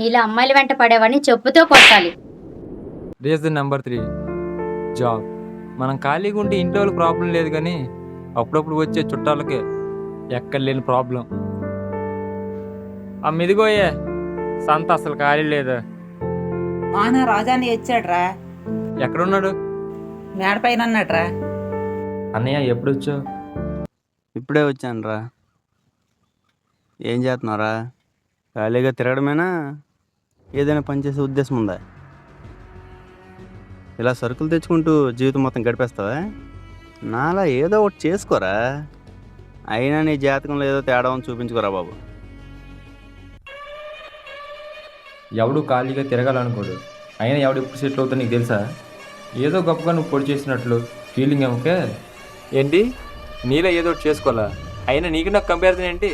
ఇలా అమ్మాయిల వెంట పడేవాడిని చెప్పుతో కొట్టాలి. Reason number 3, job. మనం ఖాళీగా ఉంటే ఇంట్లో వాళ్ళకి ప్రాబ్లం లేదు కానీ అప్పుడప్పుడు వచ్చే చుట్టాలకే ఎక్కడ లేని ప్రాబ్లం. ఇదిగోయే సంత అసలు ఖాళీ లేదు. ఆనా రాజాని వచ్చాడ్రా, ఎక్కడున్నాడు? మేడపైన అన్నట్రా. అన్నయ్య ఎప్పుడు వచ్చావు? ఇప్పుడే వచ్చాను రా. ఏం చేస్తున్నావురా? ఖాళీగా తిరగడమేనా, ఏదైనా పని చేసే ఉద్దేశం ఉందా? ఇలా సరుకులు తెచ్చుకుంటూ జీవితం మొత్తం గడిపేస్తావా? నాలా ఏదో ఒకటి చేసుకోరా. అయినా నీ జాతకంలో ఏదో తేడా ఉంది, చూపించుకోరా బాబు. ఎవడు ఖాళీగా తిరగాలనుకోడు. అయినా ఎవడు ఎప్పుడు సెటిల్ అవుతా నీకు తెలుసా? ఏదో గొప్పగా నువ్వు పొడి చేసినట్లు ఫీలింగ్ ఏమకే. ఏంటి నీలో ఏదో ఒకటి చేసుకోవాలా? అయినా నీకు నాకు కంపారిజన్ ఏంటి?